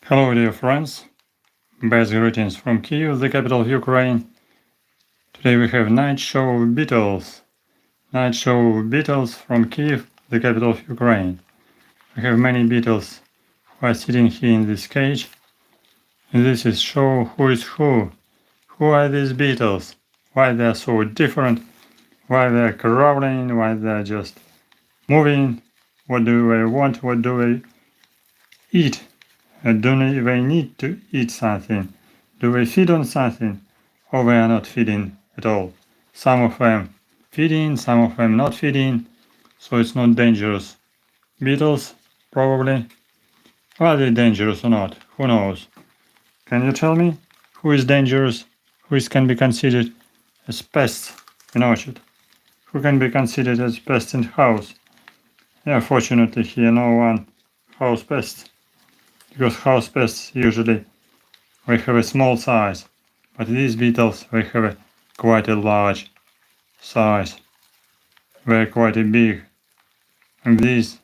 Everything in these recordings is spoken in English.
Hello dear friends, best greetings from Kyiv, the capital of Ukraine. Today we have night show of Beetles. Night show of Beetles from Kyiv, the capital of Ukraine. We have many beetles who are sitting here in this cage. And this is show who is who. Who are these beetles? Why they are so different? Why they are crawling? Why they are just moving? What do they want? What do they eat? Do they need to eat something? Do they feed on something? Or they are not feeding at all? Some of them feeding, some of them not feeding, so it's not dangerous. Beetles, probably. Are they dangerous or not? Who knows? Can you tell me who is dangerous? Who can be considered as pests in orchard? Who can be considered as pests in house? Yeah, fortunately here no one house pests. Because house pests usually they have a small size, but these beetles they have quite a large size. They're quite big. And these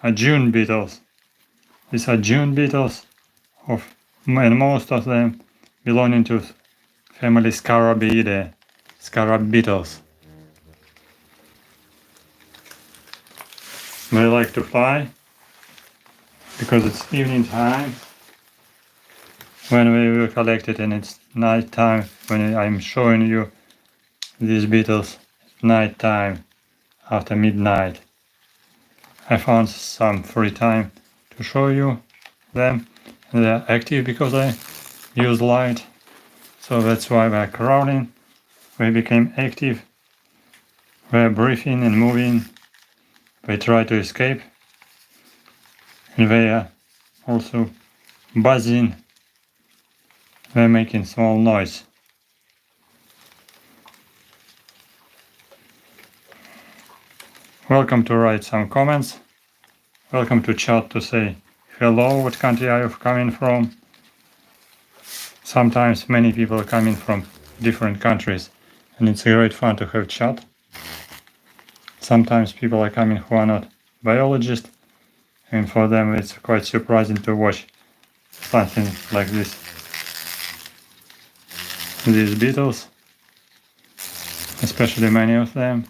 are June beetles. These are June beetles and most of them belonging to family Scarabiidae, scarab beetles. They like to fly because it's evening time when we were collected, and it's night time when I'm showing you these beetles at night time after midnight. I found some free time to show you them. They're active because I use light, so that's why they're crawling. They became active. They're breathing and moving. They try to escape. And they are also buzzing. They're making small noise. Welcome to write some comments. Welcome to chat to say hello, what country are you coming from. Sometimes many people are coming from different countries, and it's great fun to have chat. Sometimes people are coming who are not biologists, and for them it's quite surprising to watch something like this. These beetles, especially many of them,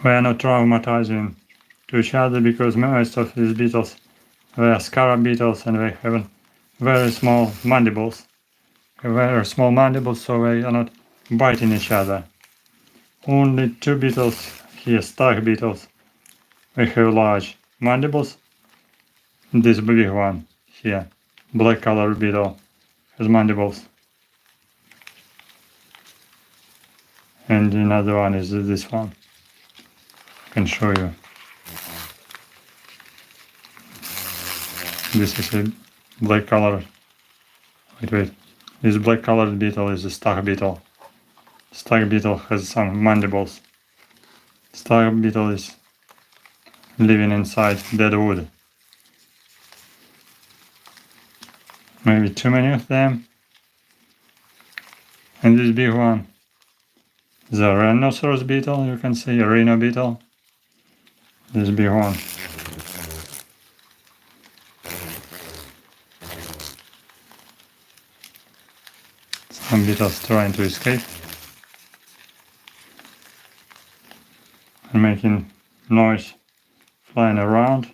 they are not traumatizing to each other because most of these beetles, they are scarab beetles and they have very small mandibles. Very small mandibles, so they are not biting each other. Only two beetles here, stag beetles, they have large mandibles. This big one here, black colored beetle, has mandibles. And another one is this one. I can show you. This is a black colored. Wait. This black colored beetle is a stag beetle. Stag beetle has some mandibles. Stag beetle is living inside dead wood. Maybe too many of them. And this big one, the rhinoceros beetle, you can see a rhino beetle. This big one. Some beetles trying to escape and making noise flying around.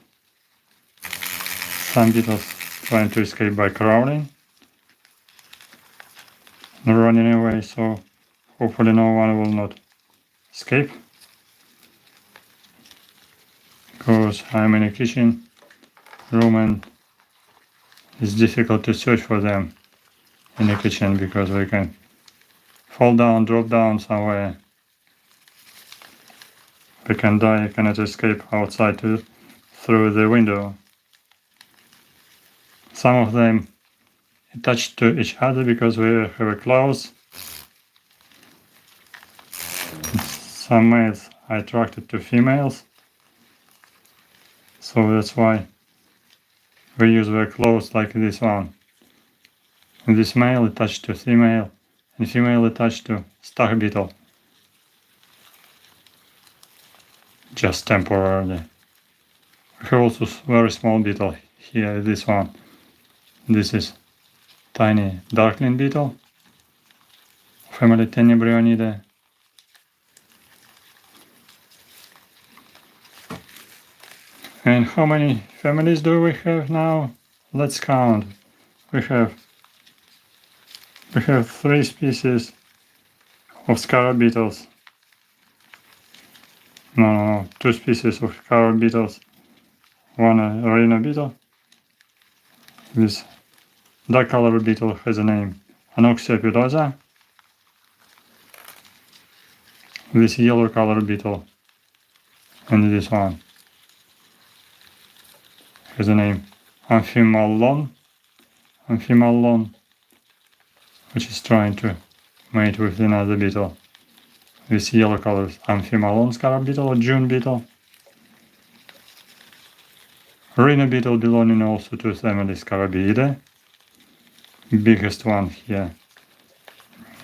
Some beetles trying to escape by crawling and running away, so hopefully no one will not escape. Because I'm in a kitchen room and it's difficult to search for them in the kitchen because they can fall down, drop down somewhere. They can die, cannot escape outside through the window. Some of them attach to each other because they have a claws. Some males are attracted to females, so that's why we use their claws like this one. And this male attached to female, and female attached to stag beetle. Just temporarily. We have also very small beetle here, this one. This is tiny darkling beetle, family Tenebrionidae. And how many families do we have now? Let's count. We have 3 species of scarab beetles. No, 2 species of scarab beetles. One arena beetle. This dark colored beetle has a name, Anoxia pilosa. This yellow colored beetle, and this one has a name, Amphimalon, which is trying to mate with another beetle. This yellow color is Amphimalon scarab beetle or June beetle. Arena beetle belonging also to family Scarabiidae. Biggest one here,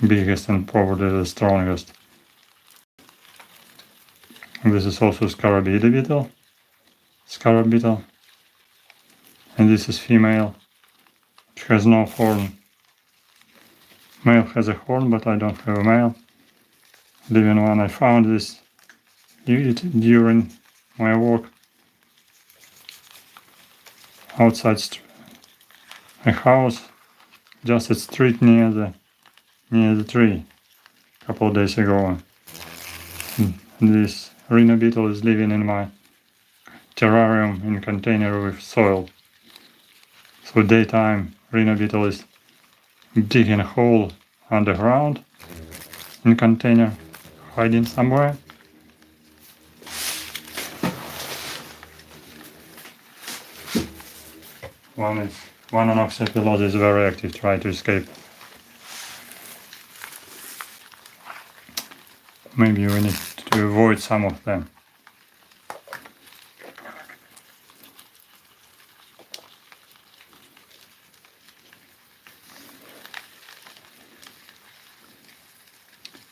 biggest and probably the strongest. And this is also Scarabiidae beetle, scarab beetle. And this is female, which has no horn. Male has a horn, but I don't have a male. Living one. I found this during my walk outside a house, just a street near the tree, a couple of days ago. And this arena beetle is living in my terrarium in container with soil. So daytime, arena beetle is digging a hole underground in container, hiding somewhere. One Anoxia pilosa is very active, trying to escape. Maybe we need to avoid some of them.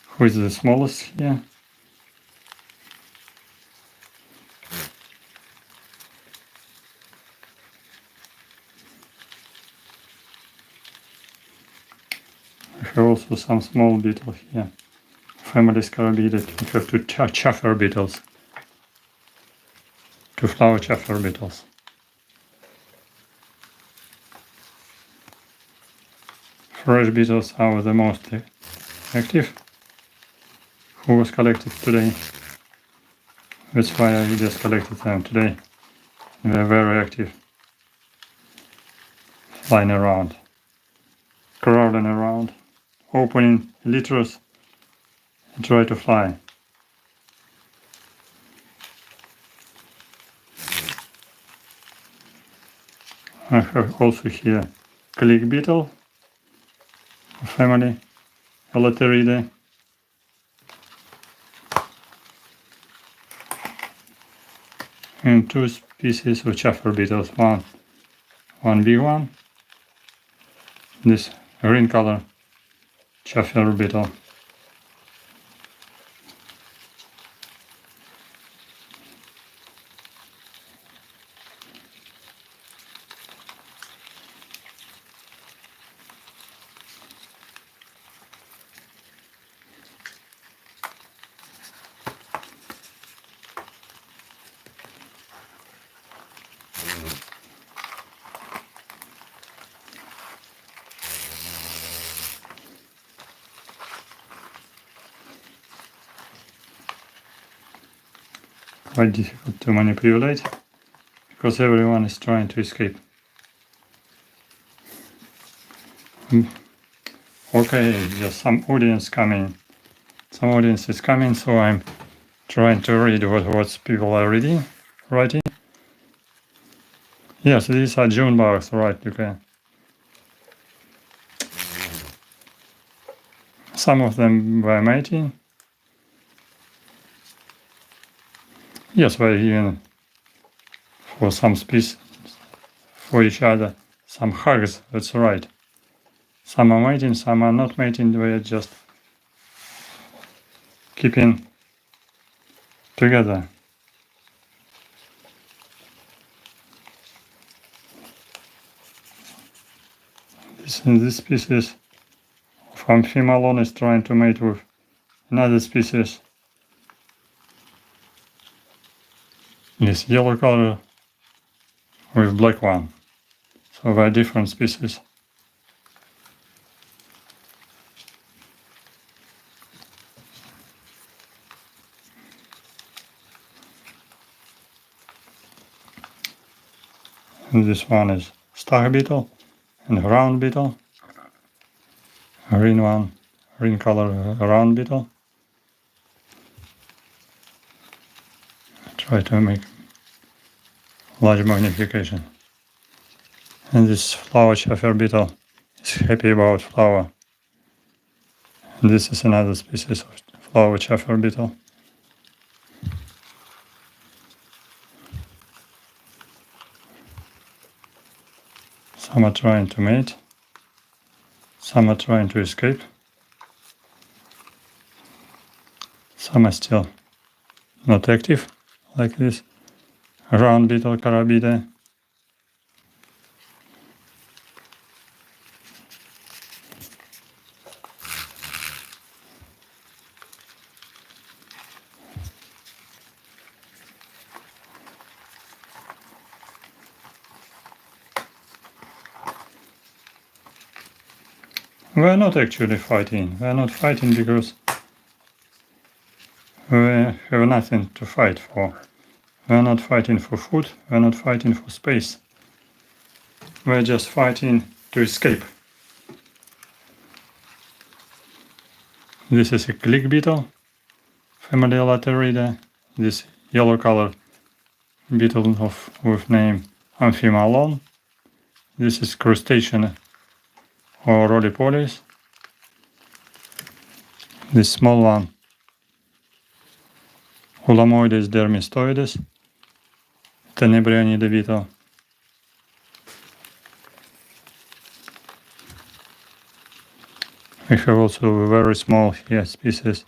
Who is the smallest here? We have also some small beetle here. Family Scarabiidae. We have 2 chaffer beetles. 2 flower chaffer beetles. Fresh beetles are the most active. Who was collected today? That's why I just collected them today. They're very active. Flying around. Crawling around. Opening litters and try to fly. I have also here click beetle, family Elateridae. And 2 species of chaffer beetles. One big one. This green color chaffer beetle. Quite difficult to manipulate because everyone is trying to escape. Okay, just some audience coming. Some audience is coming, so I'm trying to read what people are writing. Yes, these are June bugs, right? Okay. Some of them were mating. Yes, we're even for some species, for each other, some hugs, that's right. Some are mating, some are not mating, we're just keeping together. This species of Amphimalon is trying to mate with another species. This yellow color with black one. So they're different species. And this one is star beetle and round beetle. Green one, green color round beetle. Try to make large magnification. And this flower chafer beetle is happy about flower. And this is another species of flower chafer beetle. Some are trying to mate. Some are trying to escape. Some are still not active, like this. Round beetle, cohabitation. We're not actually fighting. We're not fighting because we have nothing to fight for. We're not fighting for food. We're not fighting for space. We're just fighting to escape. This is a click beetle, family Lateridae. This yellow color beetle with name Amphimalon. This is crustacean or roly-polies. This small one, Ulamoides dermistoides, Tenebrionide beetle. We have also a very small here species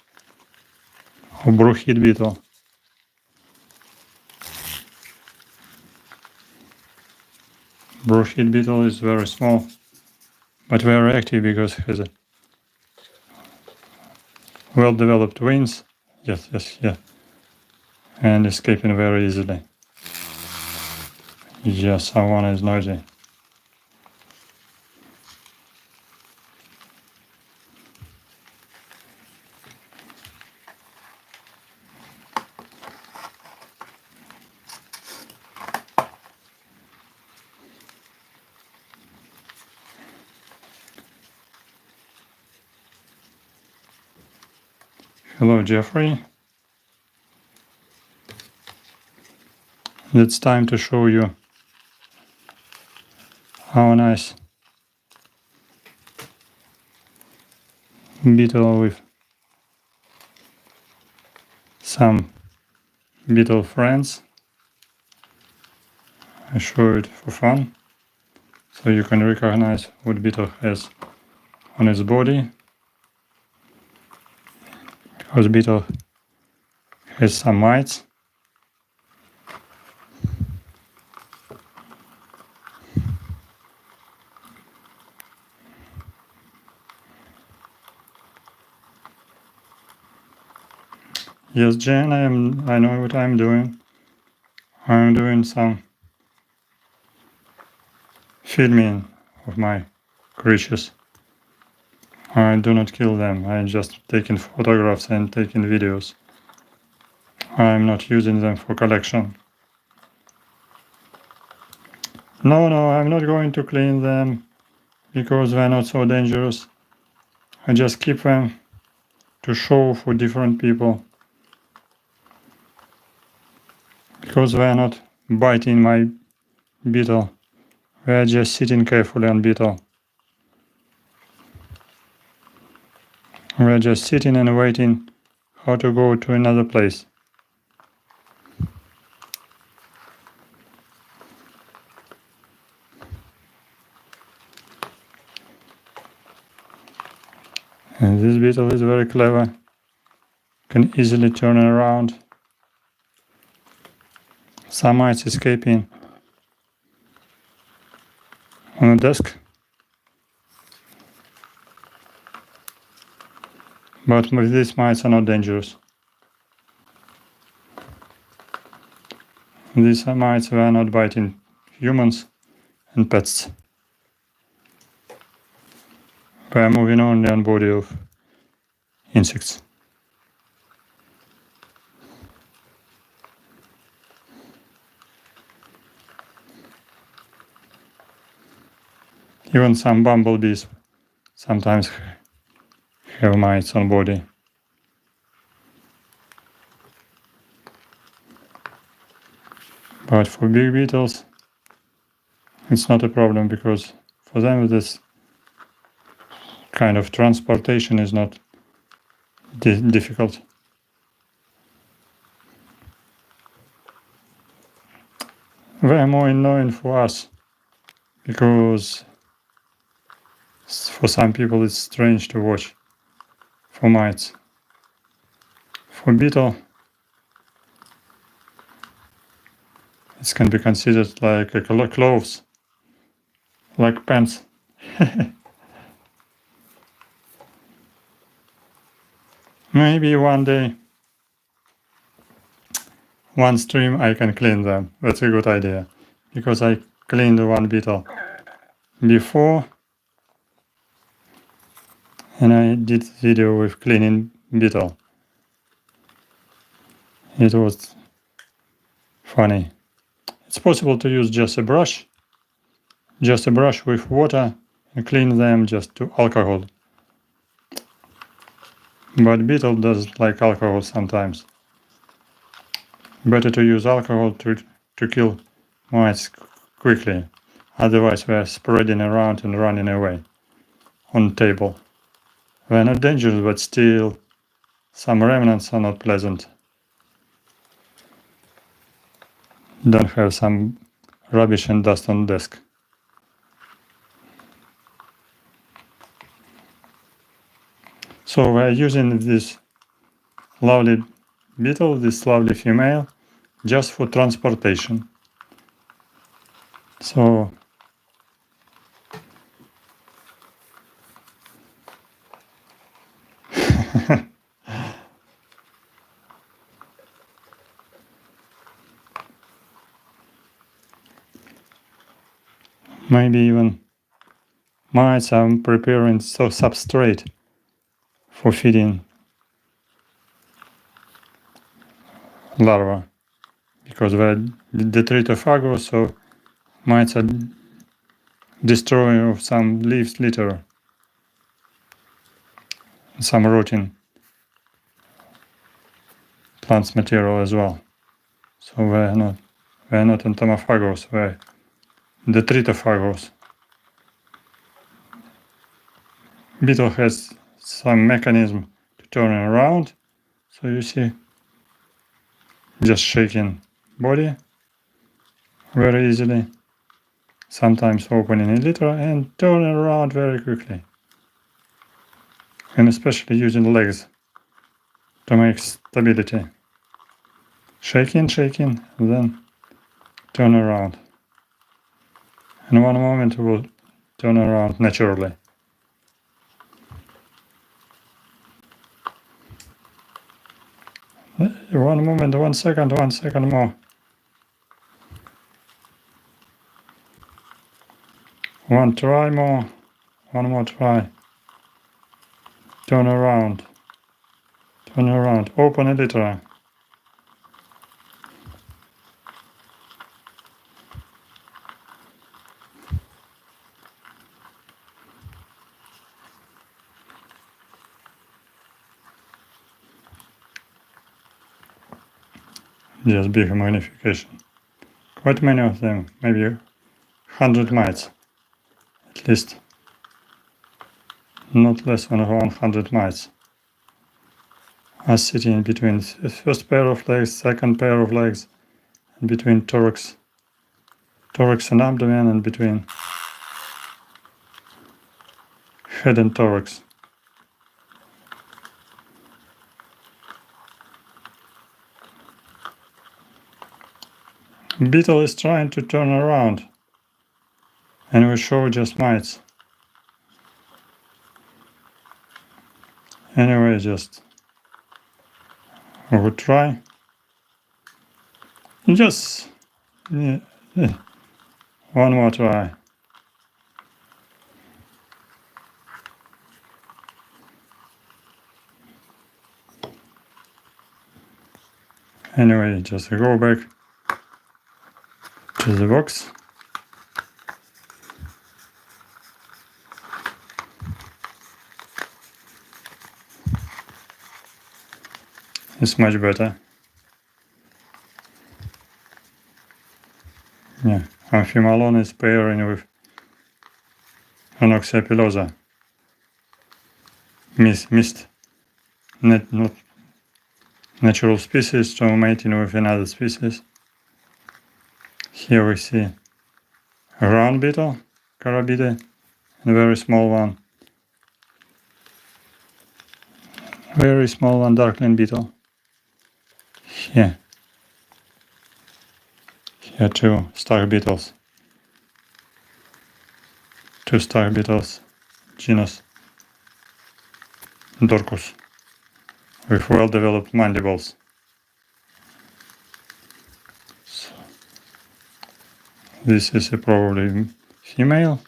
of bruchid beetle. Bruchid beetle is very small, but very active because it has a well-developed wings. Yes, and escaping very easily. Yes, someone is noisy. Hello, Jeffrey. It's time to show you how nice beetle with some beetle friends. I show it for fun, so you can recognize what beetle has on its body. Because beetle has some mites. Yes, Jen, I know what I'm doing. I'm doing some filming of my creatures. I do not kill them, I'm just taking photographs and taking videos. I'm not using them for collection. No, I'm not going to clean them because they're not so dangerous. I just keep them to show for different people. Because they're not biting my beetle. They're just sitting carefully on beetle. We're just sitting and waiting how to go to another place. And this beetle is very clever, can easily turn around. Some mites escaping on the desk. But these mites are not dangerous. These mites were not biting humans and pets. They are moving only on body of insects. Even some bumblebees sometimes have mites on body. But for big beetles, it's not a problem because for them this kind of transportation is not difficult. They are more annoying for us because for some people it's strange to watch for mites. For beetle, it can be considered like a clothes, like pants. Maybe one day, one stream I can clean them. That's a good idea. Because I cleaned one beetle before and I did video with cleaning beetle. It was funny. It's possible to use just a brush with water and clean them just to alcohol. But beetle doesn't like alcohol sometimes. Better to use alcohol to kill mites quickly, otherwise they're spreading around and running away on table. They're not dangerous, but still some remnants are not pleasant. Don't have some rubbish and dust on desk. So we're using this lovely beetle, this lovely female, just for transportation. So maybe even mites are preparing substrate for feeding larvae, because they're detritivores, so mites are destroying some leaves litter, some rotting plants material as well. So they're not entomophagus, they're detritivores. Beetle has some mechanism to turn around, so you see, just shaking body very easily, sometimes opening a little and turning around very quickly, and especially using legs to make stability. Shaking, and then turn around. In one moment it will turn around naturally. One moment, 1 second, 1 second more. One try more, one more try. Turn around, open a little. Just big magnification. Quite many of them, maybe 100 mites, at least. Not less than 100 mites are sitting between the first pair of legs, second pair of legs, and between thorax and abdomen, and between head and thorax. Beetle is trying to turn around, and we show just mites. Anyway, just I would try. Just one more try. Anyway, just go back to the box. It's much better. Yeah, amphimalon is pairing with Anoxapilosa. Missed not natural species, so mating with another species. Here we see a round beetle, cohabitation, and a very small one. Very small one, darkling beetle. Here two star beetles. Two star beetles, genus Dorcus, with well-developed mandibles. So, this is probably female,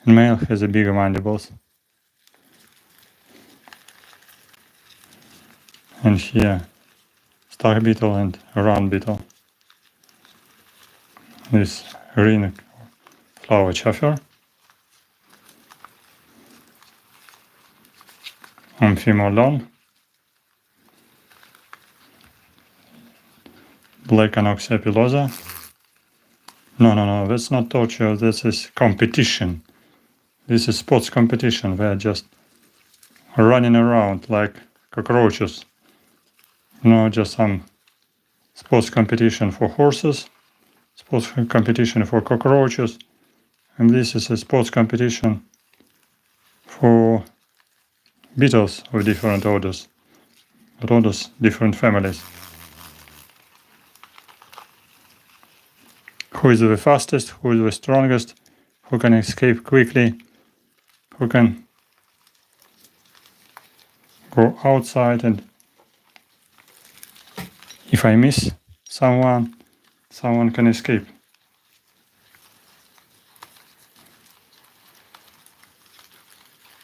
and male has a bigger mandibles. And here, star beetle and round beetle. This green flower chaffer. Amphimalon. Black Anoxapilosa. No, that's not torture, this is competition. This is sports competition, they're just running around like cockroaches. No, just some sports competition for horses, sports competition for cockroaches, and this is a sports competition for beetles of different orders, but orders different families. Who is the fastest, who is the strongest, who can escape quickly, who can go outside, and if I miss someone can escape.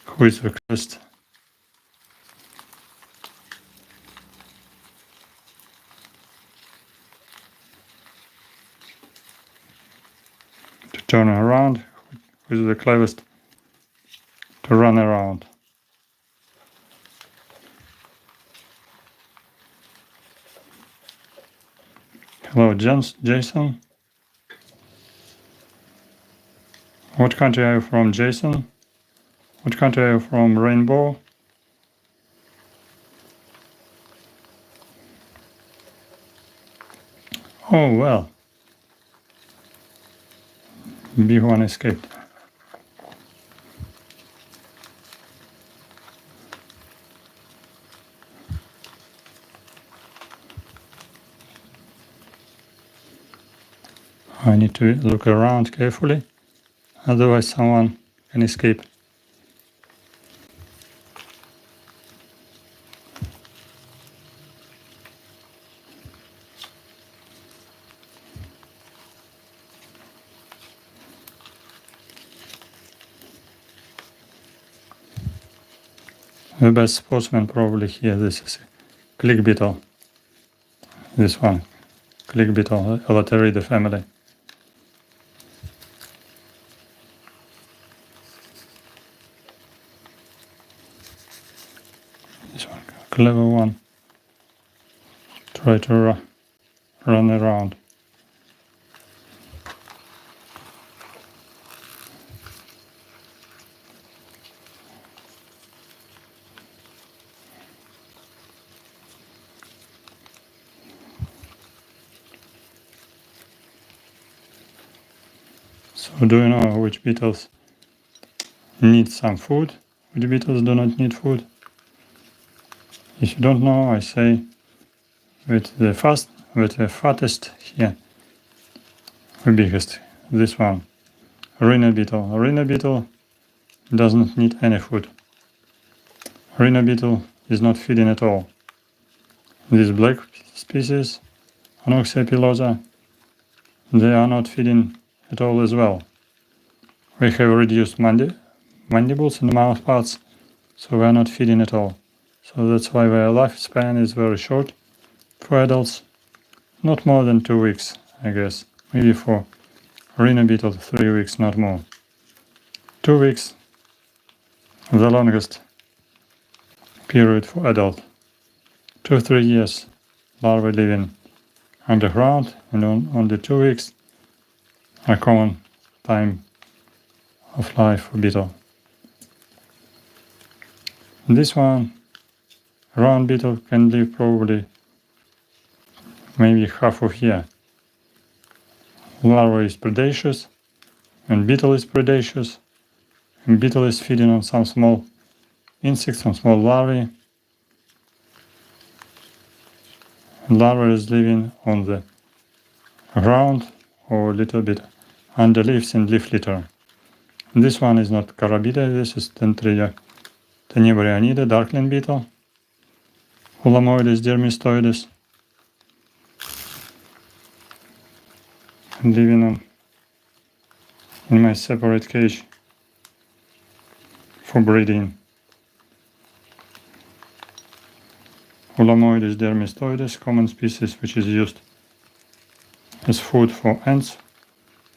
Who is the closest? To turn around, who is the cleverest to run around? Hello, Jason. What country are you from, Jason? What country are you from, Rainbow? Oh, well. Big one escaped. I need to look around carefully, otherwise someone can escape. The best sportsman probably here, this is a click beetle. This one, click beetle, Elateridae family. This one, clever one. Try to run around. So do you know which beetles need some food? Which beetles do not need food? If you don't know, I say with the fattest here, the biggest, this one, Rhino beetle. Rhino beetle doesn't need any food. Rhino beetle is not feeding at all. This black species, Anoxia pilosa, they are not feeding at all as well. They have reduced mandibles and mouth parts, so they are not feeding at all. So that's why their lifespan is very short for adults. Not more than 2 weeks, I guess. Maybe for Rhino beetle 3 weeks, not more. 2 weeks, the longest period for adult. 2-3 years larvae living underground, and only 2 weeks a common time of life for beetle. This one, round beetle, can live probably maybe half of a year. Larva is predaceous, and beetle is predaceous, and beetle is feeding on some small insects, on small larvae. And larva is living on the ground or a little bit under leaves and leaf litter. This one is not cohabitation, this is Tenebrionida, darkling beetle, Ulamoides dermistoides, living in my separate cage for breeding. Ulamoides dermistoides, common species which is used as food for ants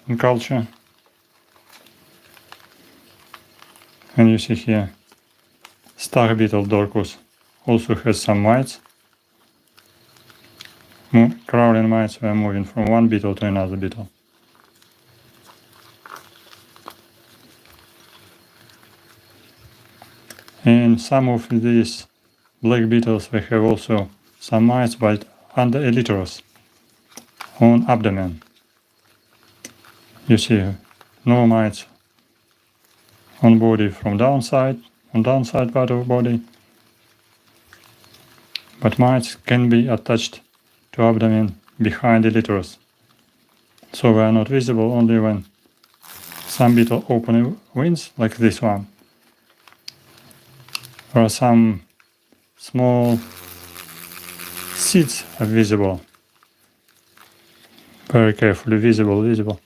in culture. And you see here, star beetle Dorcus also has some mites. Crawling mites were moving from one beetle to another beetle. And some of these black beetles, they have also some mites, but under elytros, on abdomen. You see no mites on body from downside, on downside part of body, but mites can be attached to abdomen behind the elytros. So they are not visible only when some beetle open wings, like this one. There are some small seeds are visible. Very carefully visible.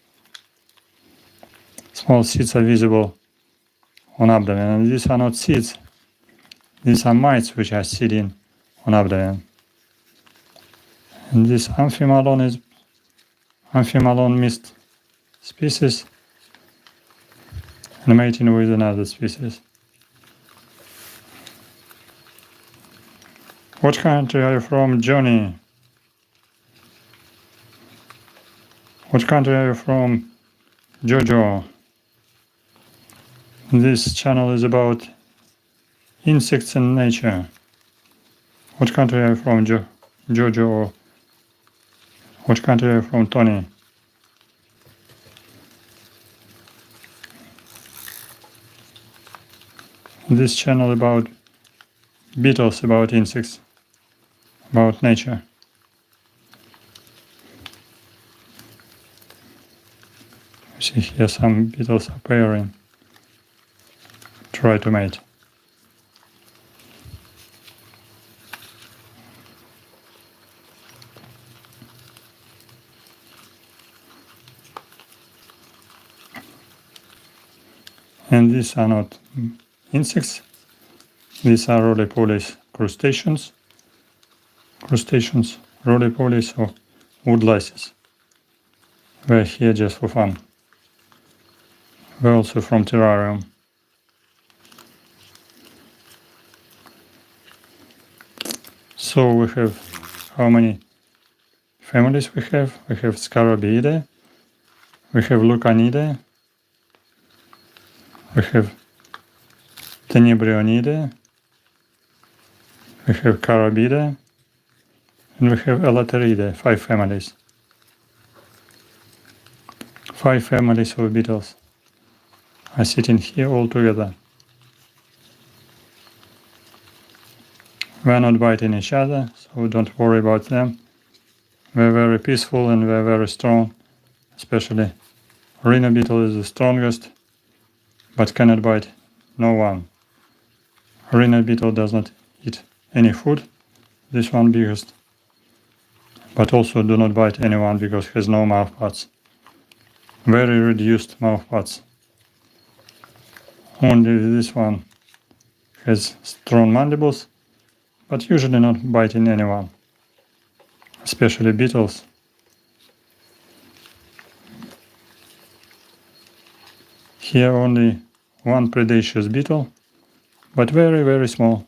Small seeds are visible on abdomen, and these are not seeds. These are mites which are sitting on abdomen. And this amphimalon is amphimalon mist species and mating with another species. What country are you from, Johnny? What country are you from, Jojo? This channel is about insects and nature. What country are you from, Jojo? Or what country are you from, Tony? This channel about beetles, about insects, about nature. You see here some beetles are pairing, try to mate. And these are not insects, these are roly-polies crustaceans, roly-polies or woodlices. They're here just for fun. They're also from Terrarium. So we have, how many families we have? We have Scarabaeidae, we have Lucanidae, we have Tenebrionidae, we have Carabidae, and we have Elateridae, 5 families. 5 families of beetles are sitting here all together. We're not biting each other, so don't worry about them. They're very peaceful and they're very strong, especially Rhino beetle is the strongest, but cannot bite no one. Rhino beetle does not eat any food, this one biggest, but also do not bite anyone because it has no mouthparts. Very reduced mouthparts. Only this one has strong mandibles, but usually not biting anyone, especially beetles. Here only one predaceous beetle, but very, very small.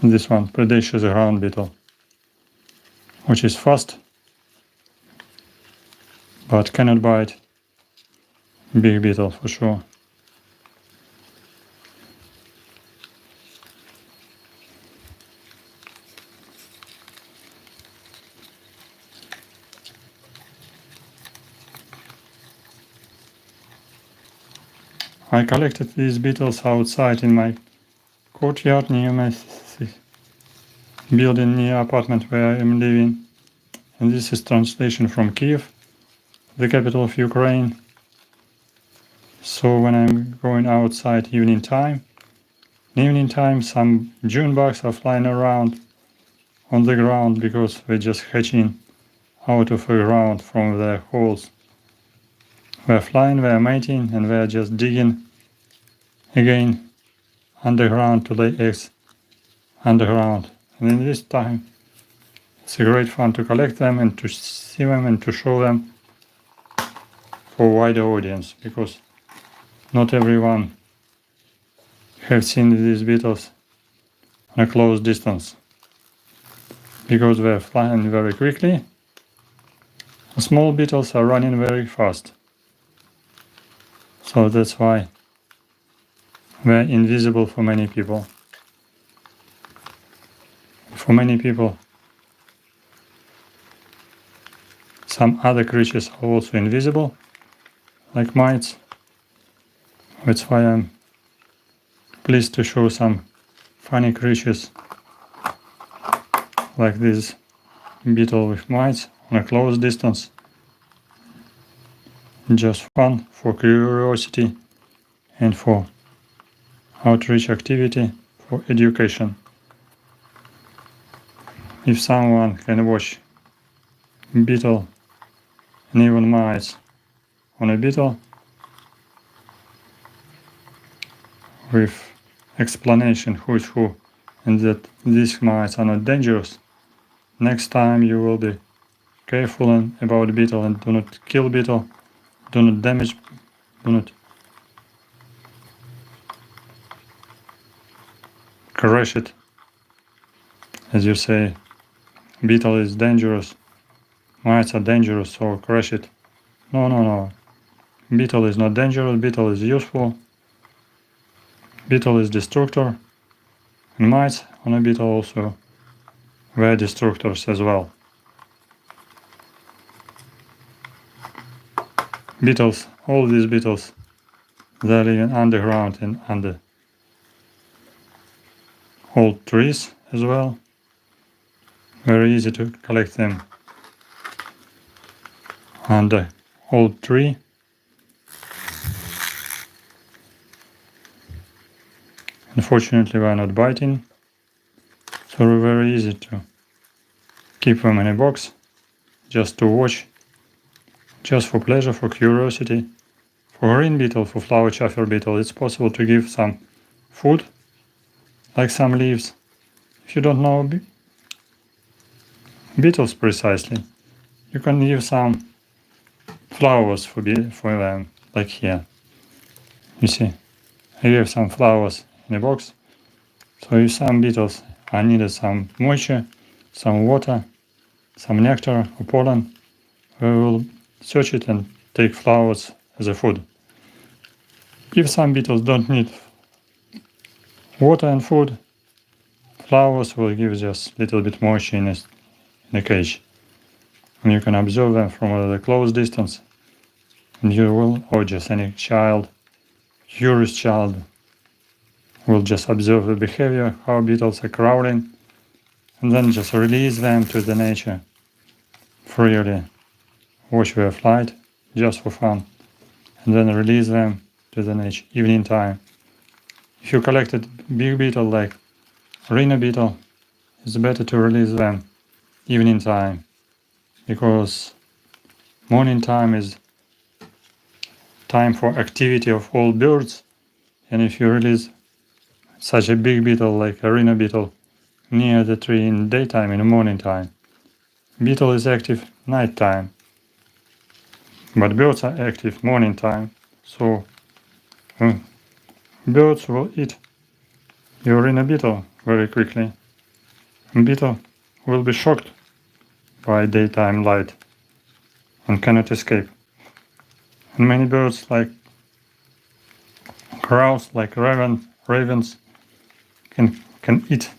This one, predaceous ground beetle, which is fast, but cannot bite. Big beetle for sure. I collected these beetles outside in my courtyard near my building, near apartment where I am living. And this is translation from Kyiv, the capital of Ukraine. So when I'm going outside evening time, some June bugs are flying around on the ground because they're just hatching out of the ground from their holes. They're flying, they're mating, and they're just digging again underground to lay eggs underground. And in this time, it's a great fun to collect them and to see them and to show them for a wider audience, because not everyone have seen these beetles on a close distance, because they're flying very quickly. The small beetles are running very fast. So that's why they're invisible for many people. For many people, some other creatures are also invisible, like mites. That's why I'm pleased to show some funny creatures like this beetle with mites on a close distance. Just fun, for curiosity, and for outreach activity, for education. If someone can watch beetle and even mites on a beetle with explanation who is who and that these mites are not dangerous, next time you will be careful about beetle and do not kill beetle, do not damage, do not crush it. As you say, beetle is dangerous, mites are dangerous, so crush it. No. Beetle is not dangerous, beetle is useful. Beetle is destructor, and mites on a beetle also were destructors as well. Beetles, all these beetles, they're living underground and under old trees as well. Very easy to collect them under old tree. Unfortunately, they are not biting, so they're very easy to keep them in a box, just to watch, just for pleasure, for curiosity. For green beetle, for flower chaffer beetle, it's possible to give some food, like some leaves. If you don't know beetles precisely, you can give some flowers for them, like here. You see, I gave some flowers in a box. So if some beetles are needed some moisture, some water, some nectar or pollen, we will search it and take flowers as a food. If some beetles don't need water and food, flowers will give just a little bit moisture in a cage. And you can observe them from a close distance. And you will, or just any child, curious child, will just observe the behavior, how beetles are crawling, and then just release them to the nature freely. Watch their flight, just for fun, and then release them to the nature. Evening time, If you collected big beetle like rhino beetle, it's better to release them evening time, because morning time is time for activity of all birds, and if you release such a big beetle like a rhino beetle near the tree in daytime, in the morning time, beetle is active night time, but birds are active morning time, so birds will eat your rhino beetle very quickly. Beetle will be shocked by daytime light and cannot escape. And many birds like crows, like ravens, can eat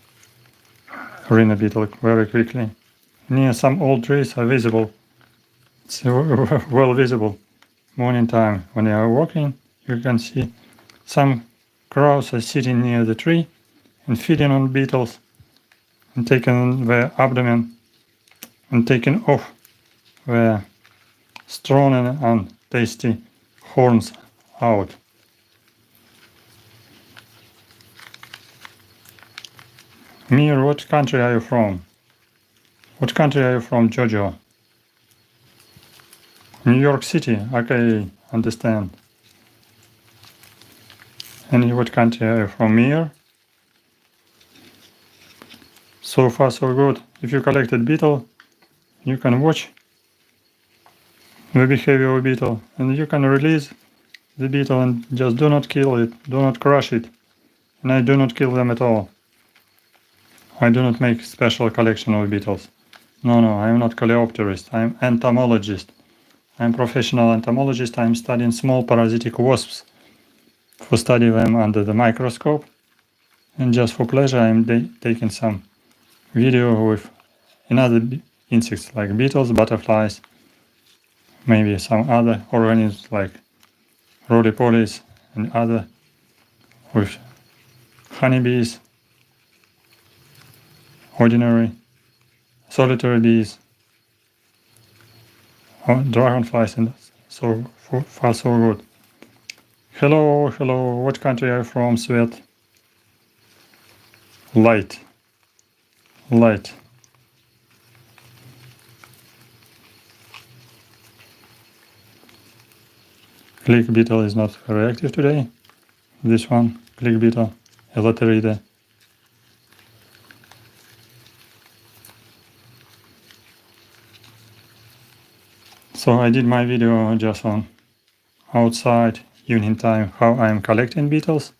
rhino beetle very quickly. Near some old trees are visible. It's well visible. Morning time, when you are walking, you can see some crows are sitting near the tree and feeding on beetles and taking their abdomen and taking off their strong and tasty horns out. Mir, what country are you from? What country are you from, Jojo? New York City, okay, understand. And what country are you from, Mir? So far so good. If you collected beetle, you can watch the behavior of beetle, and you can release the beetle and just do not kill it, do not crush it. And I do not kill them at all. I do not make special collection of beetles. No, I am not coleopterist, I am entomologist. I am professional entomologist. I am studying small parasitic wasps for study them under the microscope. And just for pleasure I am taking some video with another insects like beetles, butterflies, maybe some other organisms like roly-polies and other, with honeybees, ordinary, solitary bees, dragonflies, and so far so good. Hello, what country are you from, Svet? Light. Click beetle is not very active today. This one, click beetle, elateride. So I did my video just on outside evening time how I am collecting beetles.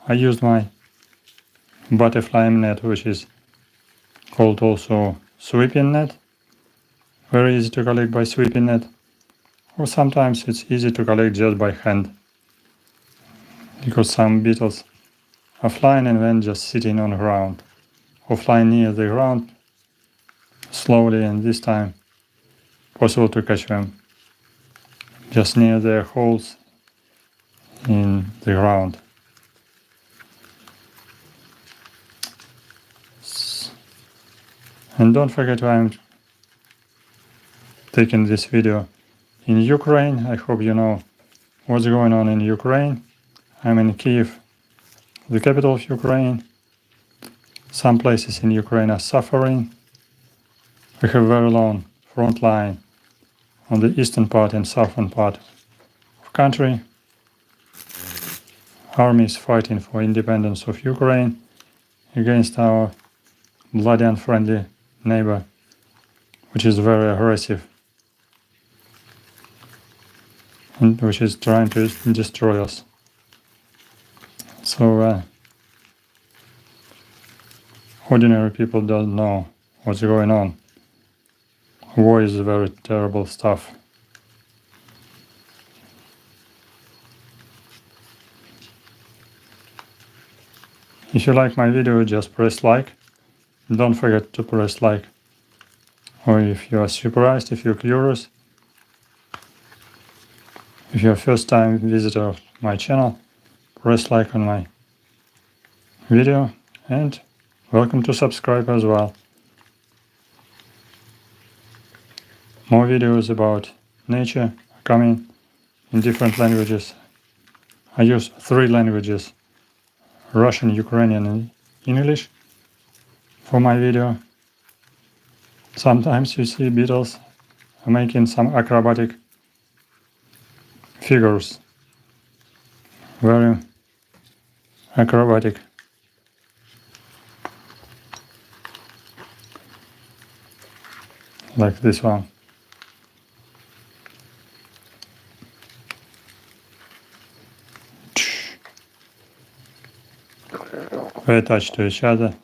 I used my butterfly net, which is called also sweeping net. Very easy to collect by sweeping net. Or sometimes it's easy to collect just by hand, because some beetles are flying and then just sitting on the ground, or flying near the ground slowly, and this time possible to catch them just near their holes in the ground. And don't forget, I am taking this video in Ukraine. I hope you know what's going on in Ukraine. I'm in Kyiv, the capital of Ukraine. Some places in Ukraine are suffering. We have very long front line on the eastern part and southern part of country. Army is fighting for independence of Ukraine against our bloody unfriendly neighbor, which is very aggressive and which is trying to destroy us. So ordinary people don't know what's going on. War is very terrible stuff. If you like my video, just press like. Don't forget to press like. Or if you are surprised, if you're curious, if you're a first time visitor of my channel, press like on my video, and welcome to subscribe as well. More videos about nature are coming in different languages. I use 3 languages Russian, Ukrainian and English for my video. Sometimes you see beetles making some acrobatic figures. Very acrobatic. Like this one. They attach to each other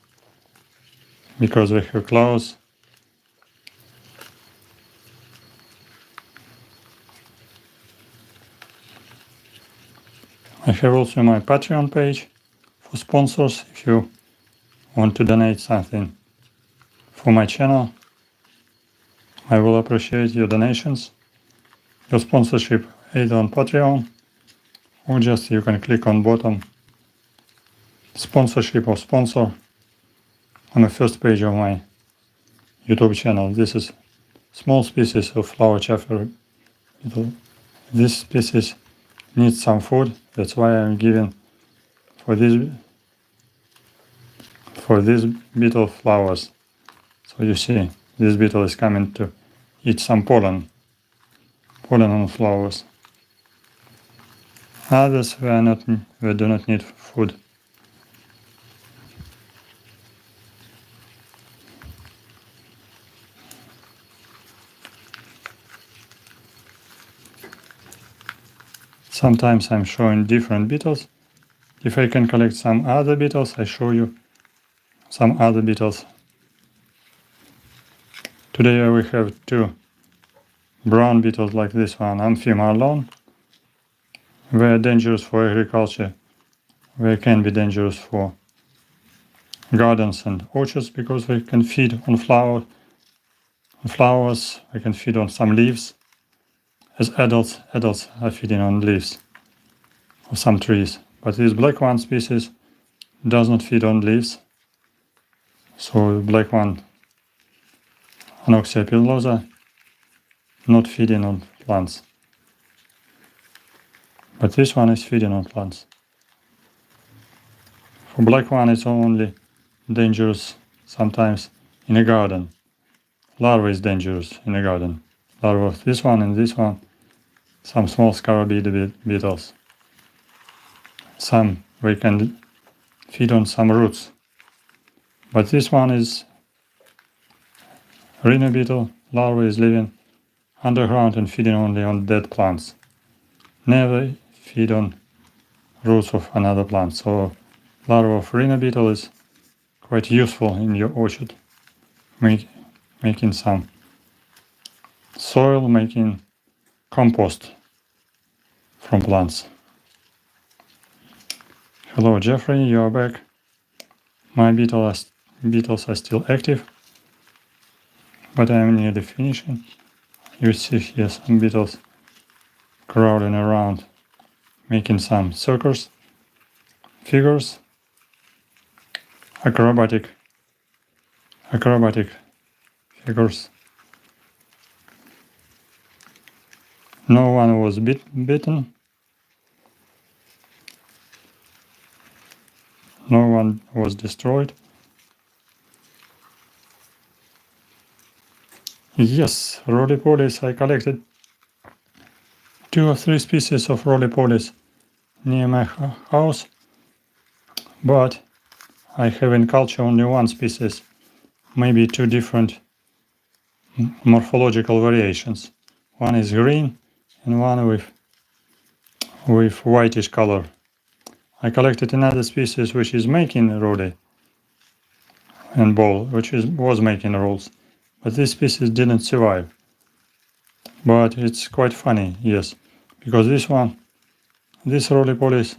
because they have claws. I have also my Patreon page for sponsors if you want to donate something for my channel. I will appreciate your donations, your sponsorship either on Patreon or just you can click on bottom sponsorship or sponsor on the first page of my YouTube channel. This is small species of flower chafer beetle. This species needs some food, that's why I'm giving for these beetle flowers. So you see, this beetle is coming to eat some pollen on flowers. Others they do not need food. Sometimes I'm showing different beetles. If I can collect some other beetles, I show you some other beetles. Today we have two brown beetles like this one, Amphima alone. They are dangerous for agriculture. They can be dangerous for gardens and orchards because they can feed on flowers. They can feed on some leaves. As adults are feeding on leaves of some trees. But this black one species does not feed on leaves. So black one, Anoxia pilosa, not feeding on plants. But this one is feeding on plants. For black one it's only dangerous sometimes in a garden. Larvae is dangerous in a garden. Larvae of this one and this one. Some small scarabid beetles. Some we can feed on some roots. But this one is rhino beetle. Larvae is living underground and feeding only on dead plants. Never feed on roots of another plant. So larva of rhino beetle is quite useful in your orchard. Making some soil, making compost from plants. Hello Jeffrey, you are back. My beetles are still active, but I am nearly finishing. You see here some beetles crawling around, making some circles, figures, acrobatic figures. No one was bitten. No one was destroyed. Yes, roly-polies. I collected 2 or 3 species of roly-polies near my house, but I have in culture only 1 species, maybe 2 different morphological variations. One is green and one with whitish color. I collected another species which is making roly and ball, was making rolls, but this species didn't survive. But it's quite funny, yes, because these roly-polies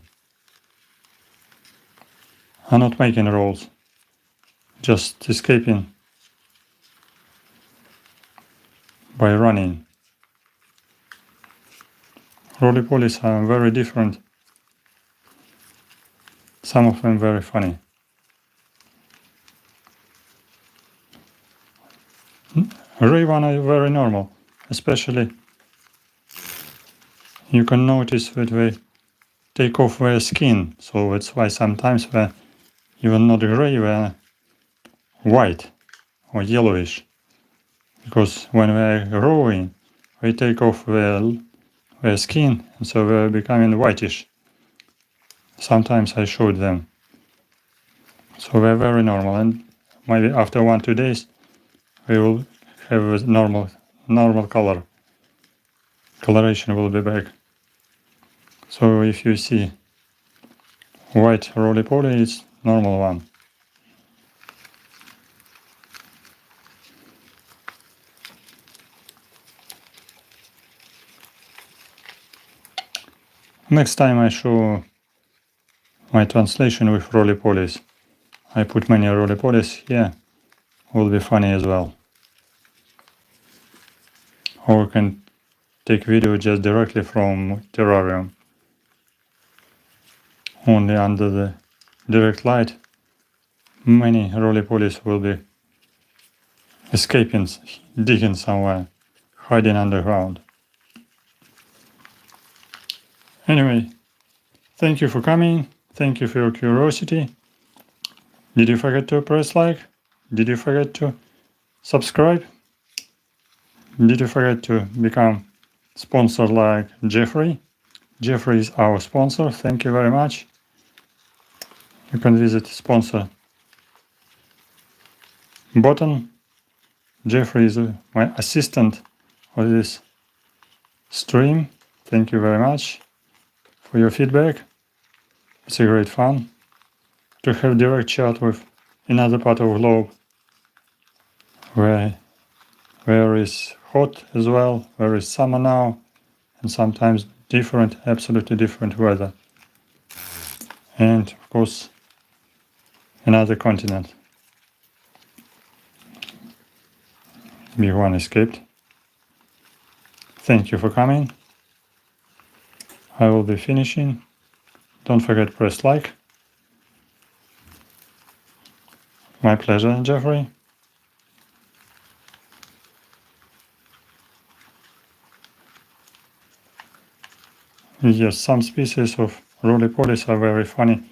are not making rolls, just escaping by running. Roly-polies are very different, some of them very funny. Ray one are very normal, especially you can notice that they take off their skin. So that's why sometimes they're even not gray, they're white or yellowish. Because when they're growing, they take off their skin, and so they're becoming whitish. Sometimes I showed them. So they're very normal, and maybe after 1-2 days they will have a normal color. Coloration will be back. So if you see white roly-poly, it's normal one. Next time I show my translation with roly-polies. I put many roly-polies here, will be funny as well. Or we can take video just directly from Terrarium. Only under the direct light, many roly-polies will be escaping, digging somewhere, hiding underground. Anyway, thank you for coming. Thank you for your curiosity. Did you forget to press like? Did you forget to subscribe? Did you forget to become sponsor like Jeffrey? Jeffrey is our sponsor. Thank you very much. You can visit sponsor button. Jeffrey is my assistant for this stream. Thank you very much for your feedback. It's a great fun to have direct chat with another part of the globe where is hot as well, where is summer now, and sometimes different, absolutely different weather. And of course, another continent. Big one escaped. Thank you for coming. I will be finishing. Don't forget to press like. My pleasure, Jeffrey. Yes, some species of roly-polies are very funny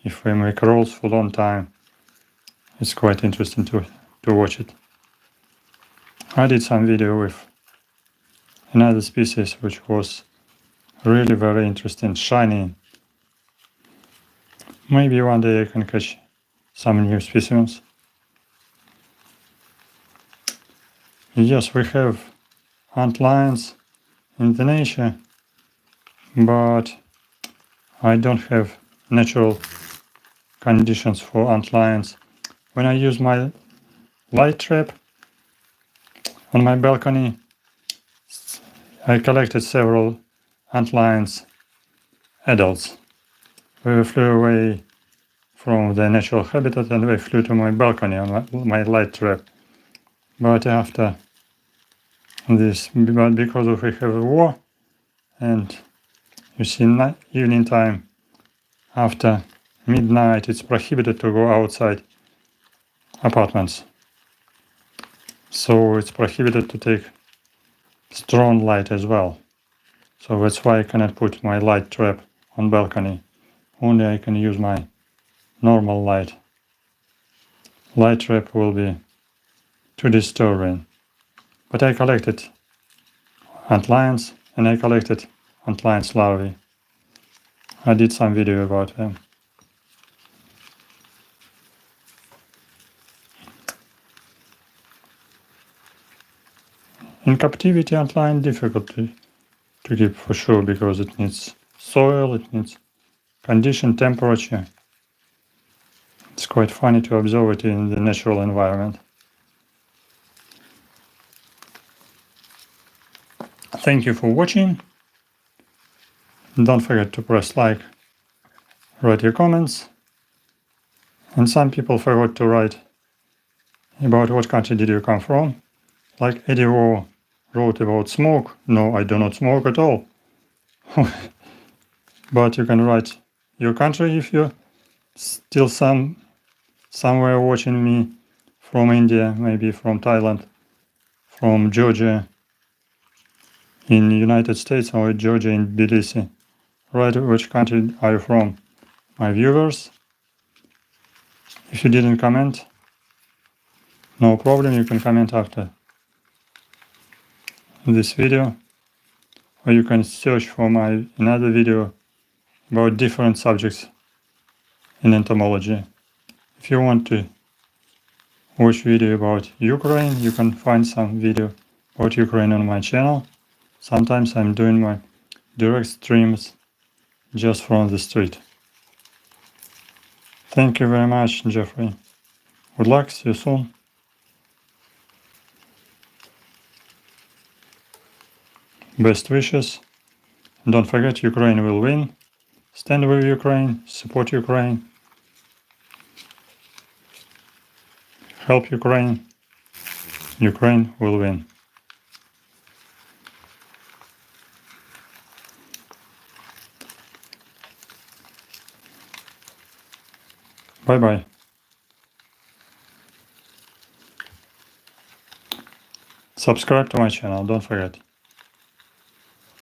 if they make rolls for a long time. It's quite interesting to watch it. I did some video with another species which was really very interesting, shiny. Maybe one day I can catch some new specimens. Yes, we have antlions in the nature, but I don't have natural conditions for antlions. When I use my light trap on my balcony, I collected several antlions adults. They flew away from their natural habitat and they flew to my balcony on my light trap. But after this, because we have a war, and you see evening time, after midnight it's prohibited to go outside apartments. So it's prohibited to take strong light as well. So that's why I cannot put my light trap on balcony. Only I can use my normal light. Light trap will be too disturbing. But I collected antlions and I collected antlions larvae. I did some video about them. In captivity, antlion difficult to keep for sure because it needs soil, it needs condition, temperature. It's quite funny to observe it in the natural environment. Thank you for watching. Don't forget to press like, write your comments. And some people forgot to write about what country did you come from. Like Eddie War wrote about smoke. No, I do not smoke at all. But you can write your country if you're still somewhere watching me from India, maybe from Thailand, from Georgia in the United States, or Georgia in Tbilisi, write which country are you from, my viewers. If you didn't comment, no problem, you can comment after this video, or you can search for my another video about different subjects in entomology. If you want to watch video about Ukraine, you can find some video about Ukraine on my channel. Sometimes I'm doing my direct streams just from the street. Thank you very much, Jeffrey. Good luck, see you soon. Best wishes. Don't forget, Ukraine will win. Stand with Ukraine, support Ukraine, help Ukraine. Ukraine will win. Bye-bye. Subscribe to my channel, don't forget.